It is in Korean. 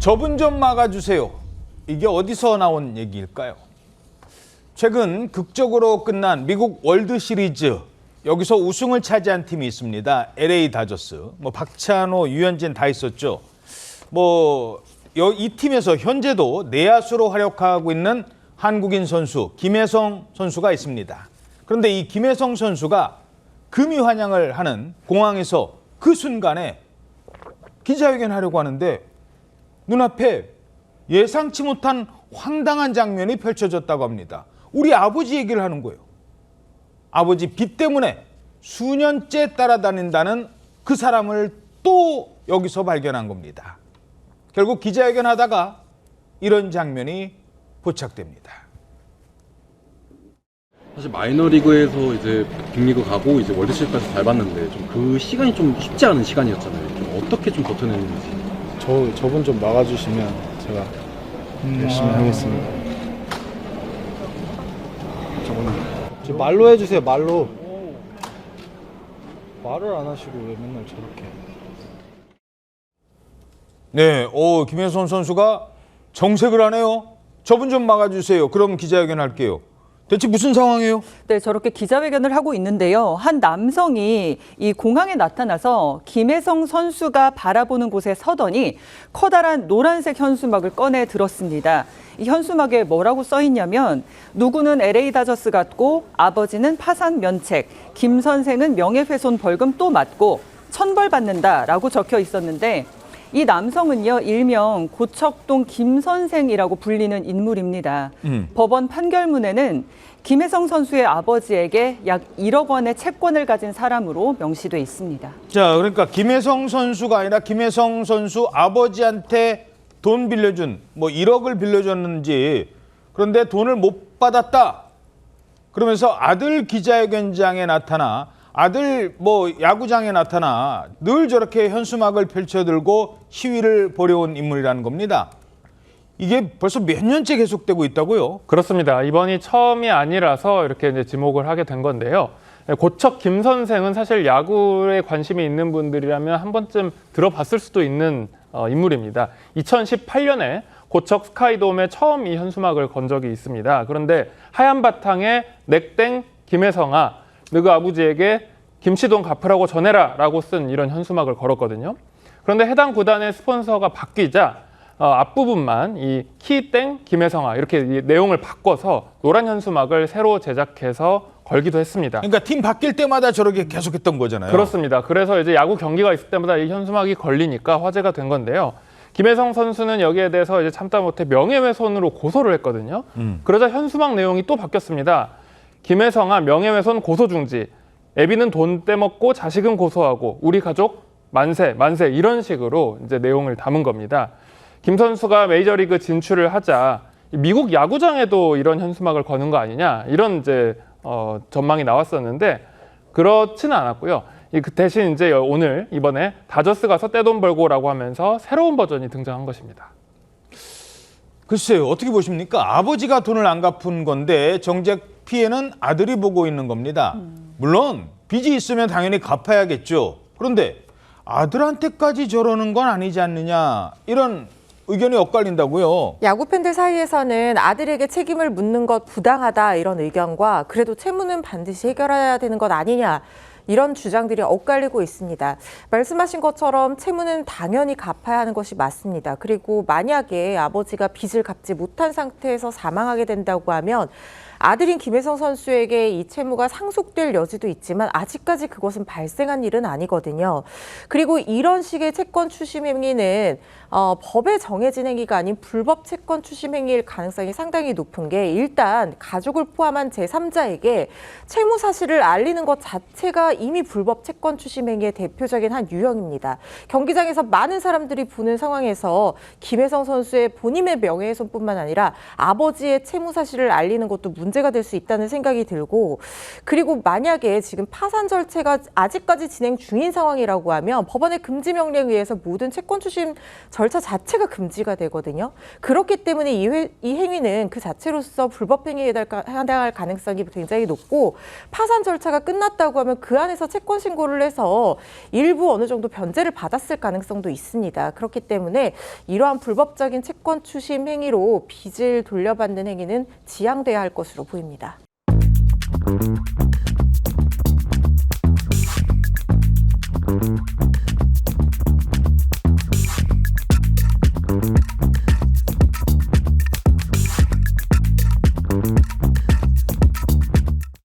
저분 좀 막아주세요. 이게 어디서 나온 얘기일까요? 최근 극적으로 끝난 미국 월드 시리즈, 여기서 우승을 차지한 팀이 있습니다. LA 다저스. 박찬호, 유현진 다 있었죠. 이 팀에서 현재도 내야수로 활약하고 있는 한국인 선수 김혜성 선수가 있습니다. 그런데 이 김혜성 선수가 금이 환영을 하는 공항에서 그 순간에 기자회견 하려고 하는데 눈앞에 예상치 못한 황당한 장면이 펼쳐졌다고 합니다. 우리 아버지 얘기를 하는 거예요. 아버지 빚 때문에 수년째 따라다닌다는 그 사람을 또 여기서 발견한 겁니다. 결국 기자회견 하다가 이런 장면이 포착됩니다. 사실 마이너리그에서 이제 빅리그 가고 이제 월드시리즈까지 밟았는데 좀 그 시간이 좀 쉽지 않은 시간이었잖아요. 좀 어떻게 좀 버텨냈는지. 저분 좀 막아주시면 제가 열심히 하겠습니다. 저 말로 해주세요. 말로. 말을 안 하시고 왜 맨날 저렇게. 네, 김혜성 선수가 정색을 하네요. 저분 좀 막아주세요. 그럼 기자회견 할게요. 대체 무슨 상황이에요? 네, 저렇게 기자회견을 하고 있는데요. 한 남성이 이 공항에 나타나서 김혜성 선수가 바라보는 곳에 서더니 커다란 노란색 현수막을 꺼내 들었습니다. 이 현수막에 뭐라고 써 있냐면 누구는 LA 다저스 갔고 아버지는 파산 면책, 김 선생은 명예훼손 벌금 또 맞고 천벌 받는다라고 적혀 있었는데 이 남성은요, 일명 고척동 김 선생이라고 불리는 인물입니다. 법원 판결문에는 김혜성 선수의 아버지에게 약 1억 원의 채권을 가진 사람으로 명시돼 있습니다. 자, 그러니까 김혜성 선수가 아니라 김혜성 선수 아버지한테 돈 빌려준, 1억을 빌려줬는지, 그런데 돈을 못 받았다. 그러면서 아들 기자회견장에 나타나, 아들 야구장에 나타나 늘 저렇게 현수막을 펼쳐들고 시위를 벌여온 인물이라는 겁니다. 이게 벌써 몇 년째 계속되고 있다고요? 그렇습니다. 이번이 처음이 아니라서 이렇게 이제 지목을 하게 된 건데요. 고척 김 선생은 사실 야구에 관심이 있는 분들이라면 한 번쯤 들어봤을 수도 있는 인물입니다. 2018년에 고척 스카이돔에 처음 이 현수막을 건 적이 있습니다. 그런데 하얀 바탕에 넥땡 김혜성아, 너그 아버지에게 김치돈 갚으라고 전해라 라고 쓴 이런 현수막을 걸었거든요. 그런데 해당 구단의 스폰서가 바뀌자 앞부분만 이 키땡 김혜성아 이렇게 내용을 바꿔서 노란 현수막을 새로 제작해서 걸기도 했습니다. 그러니까 팀 바뀔 때마다 저렇게 계속했던 거잖아요. 그렇습니다. 그래서 이제 야구 경기가 있을 때마다 이 현수막이 걸리니까 화제가 된 건데요. 김혜성 선수는 여기에 대해서 이제 참다 못해 명예훼손으로 고소를 했거든요. 그러자 현수막 내용이 또 바뀌었습니다. 김혜성아 명예훼손 고소 중지. 애비는 돈 떼먹고 자식은 고소하고 우리 가족 만세 만세 이런 식으로 이제 내용을 담은 겁니다. 김 선수가 메이저리그 진출을 하자 미국 야구장에도 이런 현수막을 거는 거 아니냐 이런 이제 전망이 나왔었는데 그렇지는 않았고요. 그 대신 이제 오늘 이번에 다저스 가서 떼돈 벌고라고 하면서 새로운 버전이 등장한 것입니다. 글쎄요, 어떻게 보십니까? 아버지가 돈을 안 갚은 건데 정작 피해는 아들이 보고 있는 겁니다. 물론 빚이 있으면 당연히 갚아야겠죠. 그런데 아들한테까지 저러는 건 아니지 않느냐 이런 의견이 엇갈린다고요. 야구 팬들 사이에서는 아들에게 책임을 묻는 것 부당하다 이런 의견과 그래도 채무는 반드시 해결해야 되는 것 아니냐 이런 주장들이 엇갈리고 있습니다. 말씀하신 것처럼 채무는 당연히 갚아야 하는 것이 맞습니다. 그리고 만약에 아버지가 빚을 갚지 못한 상태에서 사망하게 된다고 하면 아들인 김혜성 선수에게 이 채무가 상속될 여지도 있지만 아직까지 그것은 발생한 일은 아니거든요. 그리고 이런 식의 채권 추심 행위는 법에 정해진 행위가 아닌 불법 채권 추심 행위일 가능성이 상당히 높은 게 일단 가족을 포함한 제3자에게 채무 사실을 알리는 것 자체가 이미 불법 채권 추심 행위의 대표적인 한 유형입니다. 경기장에서 많은 사람들이 보는 상황에서 김혜성 선수의 본인의 명예훼손뿐만 아니라 아버지의 채무 사실을 알리는 것도 문제가 될 수 있다는 생각이 들고, 그리고 만약에 지금 파산 절차가 아직까지 진행 중인 상황이라고 하면 법원의 금지 명령에 의해서 모든 채권 추심 절차 자체가 금지가 되거든요. 그렇기 때문에 이 행위는 그 자체로서 불법 행위에 해당할 가능성이 굉장히 높고, 파산 절차가 끝났다고 하면 그 안에서 채권 신고를 해서 일부 어느 정도 변제를 받았을 가능성도 있습니다. 그렇기 때문에 이러한 불법적인 채권 추심 행위로 빚을 돌려받는 행위는 지양돼야 할 것으로 보입니다.